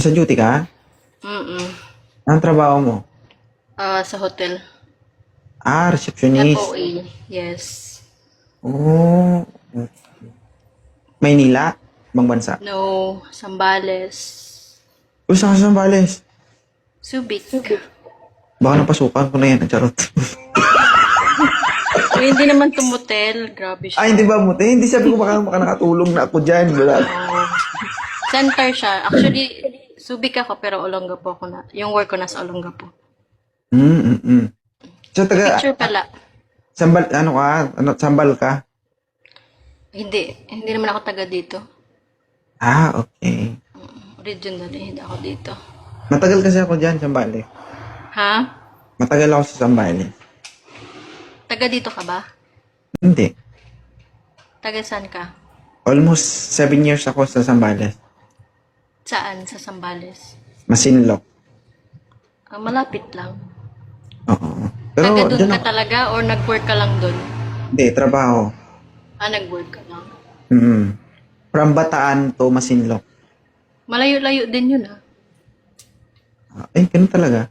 Sa duty ka? Mm. Anong trabaho mo? Sa hotel. Receptionist. FOA. Yes. Oh. Maynila? Ibang bansa? No. Sambales. Saan ka sa Zambales? Subic. Baka napasukan ko na yan. Charot. Hindi naman tumutel. Grabe siya. Hindi ba mo? Hindi sabi ko baka nakatulong na ako dyan. Wala. Center siya. Actually, Subic ako pero Olongapo ako na. Yung work ko nasa Olongapo. So, Picture pala. Sambal, ano ka? Sambal ka? Hindi. Hindi naman ako taga dito. Okay. Originally, hindi ako dito. Matagal kasi ako dyan, Sambales. Ha? Matagal ako sa Sambales. Taga dito ka ba? Hindi. Taga saan ka? Almost 7 years ako sa Sambales. Saan? Sa Sambales? Masinlok. Malapit lang. Oo. Pero, Taga doon dyan ka ako. talaga or nag-work ka lang doon? Hindi, trabaho. Nag-work ka lang. From Bataan to Masinlok. Malayo-layo din yun Ganun talaga.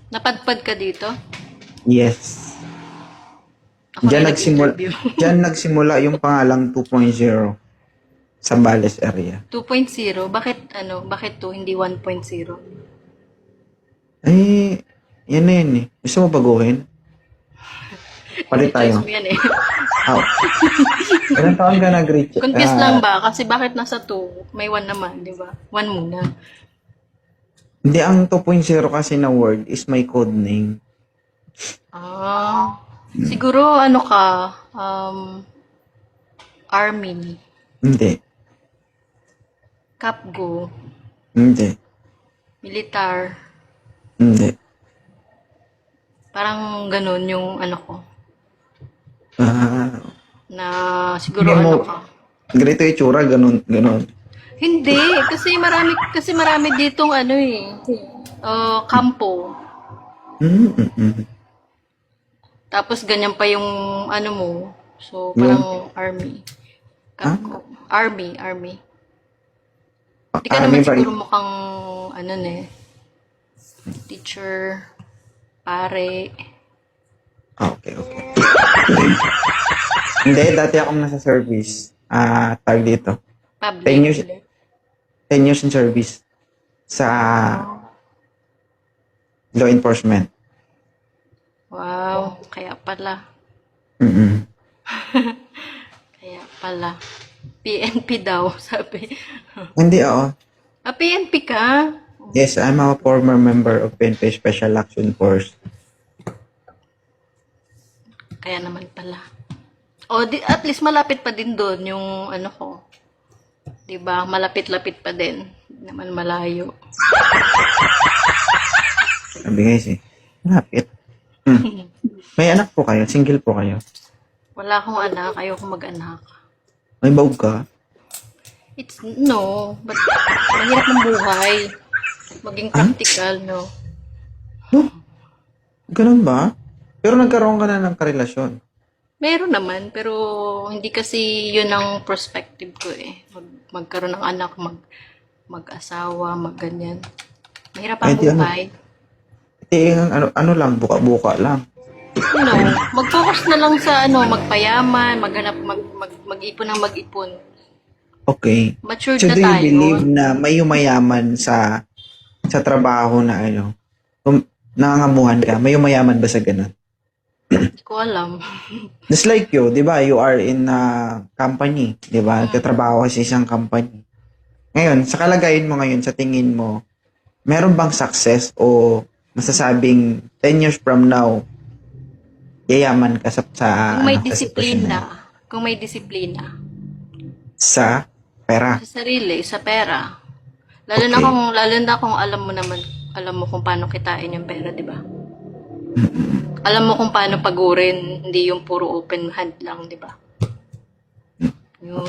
Napadpad ka dito? Yes. Ako Diyan na nagsimula, nag-interview. diyan nagsimula yung pangalang 2.0 Sambales area. 2.0? Bakit 2, hindi 1.0? Yan na yan eh. Gusto mo baguhin? Palit Choice tayo. mo yan eh. Ilang taon ka nag-reach? Confused lang ba? Kasi bakit nasa 2? May 1 naman, di ba? 1 muna. Hindi, ang 2.0 kasi na word is my code name. Siguro Army. Hindi. Capgo. Hindi. Militar. Hindi. Parang ganun yung ko. Ah, Na siguro Hindi mo- ka. ganito yung itsura, ganun, ganun. Hindi, kasi marami ditong kampo. Tapos ganyan pa yung mo. So parang army. Kampo. Army. Hindi ka Army naman ba? siguro mukhang teacher, pare. Okay. Hindi, dati akong nasa service. Tag dito. 10 years. Public. 10 years in service sa law enforcement. Wow, kaya pala. Kaya pala. PNP daw, sabi. Hindi ako. PNP ka? Yes, I'm a former member of PNP Special Action Force. Kaya naman pala. At least malapit pa din doon yung ko. 'Di ba? Malapit-lapit pa din. Hindi naman malayo. Sabi guys lapit. May anak po kayo? Single po kayo? Wala akong anak, ayoko mag-anak. May bawg ka? But mahirap ang buhay. Maging practical, no? Ganun ba? Pero nagkaroon ka na ng karelasyon. Meron naman, pero hindi kasi yun ang perspective ko eh. Magkaroon ng anak, mag-asawa, ganyan. Mahirap ang Di ano? buhay. Ano lang, buka-buka lang. Mag-focus na lang sa magpayaman, maghanap, mag-ipon ng mag-ipon. Okay. Matured So na do you tayo. believe na may yumayaman sa trabaho na kung nangangamuhan ka, may yumayaman ba sa ganun? Hindi ko alam. Just like you, di ba? You are in a company, di ba? Nagtatrabaho ka sa isang company. Ngayon, sa kalagayan mo ngayon, sa tingin mo, meron bang success o masasabing 10 years from now, yayaman ka sa Kung may sa sitwasyon na yun? Kung may disiplina. Sa pera. Sa sarili, sa pera. Okay. Lalo na kung alam mo kung paano kitain yung pera, di ba? Alam mo kung paano pagurin, hindi yung puro open hand lang, di ba? Yun.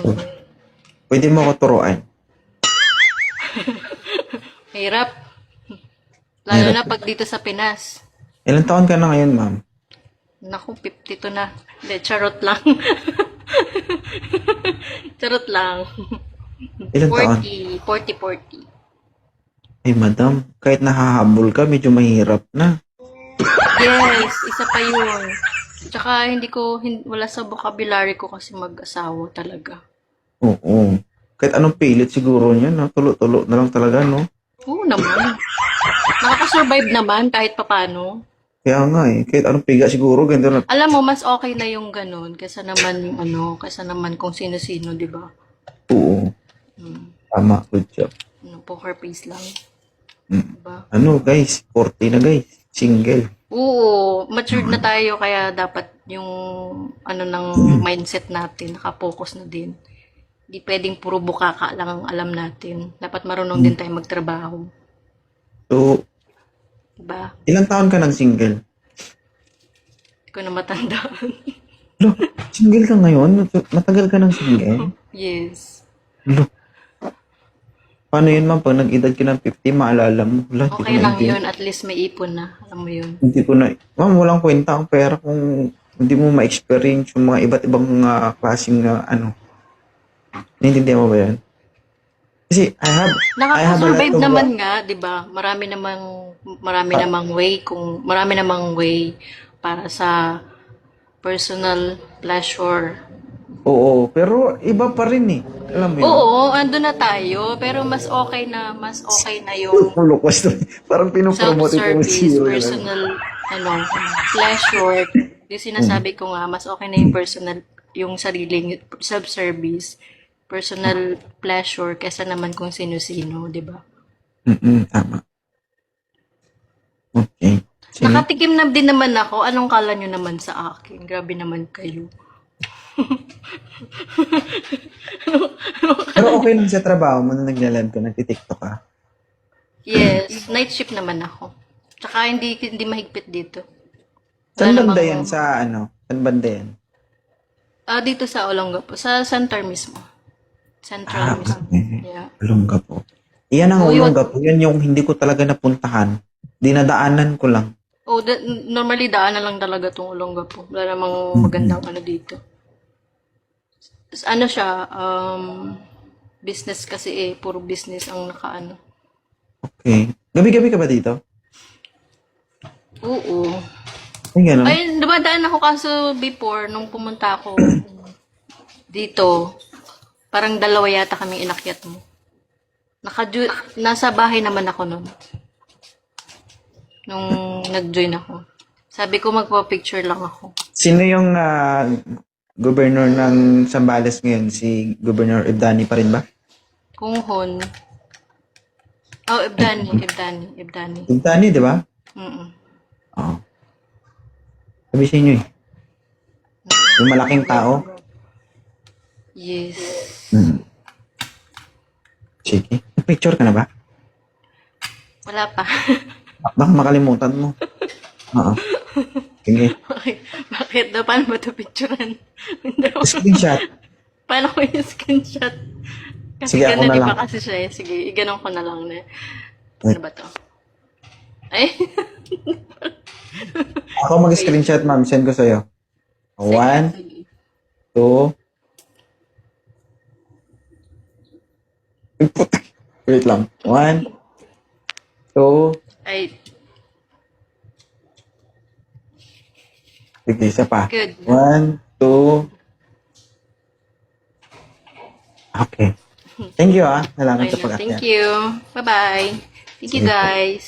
Pwede mo ko turuan. Hirap. Lalo na pag dito sa Pinas. Ilang taon ka na ngayon, ma'am? Naku, 52 na. Hindi, charot lang. Charot lang. Ilang taon? 40. Ay, madam, kahit nahahabol ka, medyo mahirap na. Yes, isa pa yun. Tsaka wala sa vocabulary ko kasi mag-asawa talaga. Oo. Kahit anong pilit siguro niya, no? Tulo-tulo na lang talaga, no? Oo naman. Nakaka-survive naman kahit papano. Kaya nga eh, kahit anong piga siguro, ganito na. Alam mo, mas okay na yung ganun kaysa naman yung kaysa naman kung sino-sino, di ba? Oo. Tama, good job. Poker face lang. Diba? Ano guys, 40 na guys. Single. Oo, matured na tayo kaya dapat yung ng mindset natin, nakapokus na din. Hindi pwedeng puro bukaka lang ang alam natin. Dapat marunong din tayo magtrabaho. So, Diba? ilang taon ka nang single? Hindi ko na matandaan. Lo, single ka ngayon? Matagal ka nang single? Yes. Lo, paano yun ma'am? Pag nag-edad ka ng 50, maalala mo. Wala, hindi ko Okay lang maintindihan. yun. At least may ipon na. Alam mo yun. Hindi ko na, ma'am, walang kwenta ang pera kung hindi mo ma-experience yung mga iba't ibang klaseng naiintindihan mo ba yan? Kasi I have a lot Nakaka-survive of, naman nga, 'di ba? Marami namang way para sa personal pleasure. oo, pero iba pa rin eh. Alam mo yun? Oo, ando na tayo, pero mas okay na yung Holocaust to. Parang pinopromote ito mo self-service, zero. personal pleasure. Yung sinasabi ko nga, mas okay na yung yung sariling self-service, personal pleasure kesa naman kung sino-sino, 'di ba? Tama. Okay. Sige. Nakatikim na din naman ako. Anong kala nyo naman sa akin? Grabe naman kayo. Pero okay lang sa trabaho mo na nagla-live ka, nagtitiktok ka. Yes, night shift naman ako. Tsaka hindi mahigpit dito. Saan Wala banda namang- yan sa Saan banda yan? Dito sa Olongapo. Sa center mismo. Central mismo. Okay. Yeah. Olongapo. Iyan ang Oo, yun. Olongapo. Yan yung hindi ko talaga napuntahan. Dinadaanan ko lang. Oh, normally daan na lang talaga tong Olongapo. Wala namang magandang dito. Ano siya, business kasi puro business ang nakaano. Okay. Gabi-gabi ka ba dito? Oo. Ay, gano'n? Ay, dumadaan ako kaso before, nung pumunta ako dito, parang dalawa yata kaming inakyat mo. Nasa bahay naman ako nun. Nung nag-join ako. Sabi ko magpa-picture lang ako. Sino yung governor ng Zambales ngayon? Si Governor Ibdani pa rin ba? Kung Hon. Oh, Ibdani. Ibdani, di ba? Mm-mm. Oo. Sabi sa inyo eh. Yung malaking tao. Yes. Sige. Picture ka na ba? Wala pa. Baka makalimutan mo. Oo. Sige. Bakit daw? Paano ba ito picturean? Screenshot. Paano ko yung screenshot? Kasi Sige, ako ganun na iba lang. kasi siya. Sige, iganon ko na lang na. Ano ba to? Ay, Ako mag-screenshot, ma'am. Send ko sa'yo. 1, 2. Wait lang. 1, 2. ay, Sige, isa pa. good. 1, 2. Okay. Thank you, Salamat Okay sa na. pag-akyat. Thank you. Bye-bye. Thank you, Sige po. guys.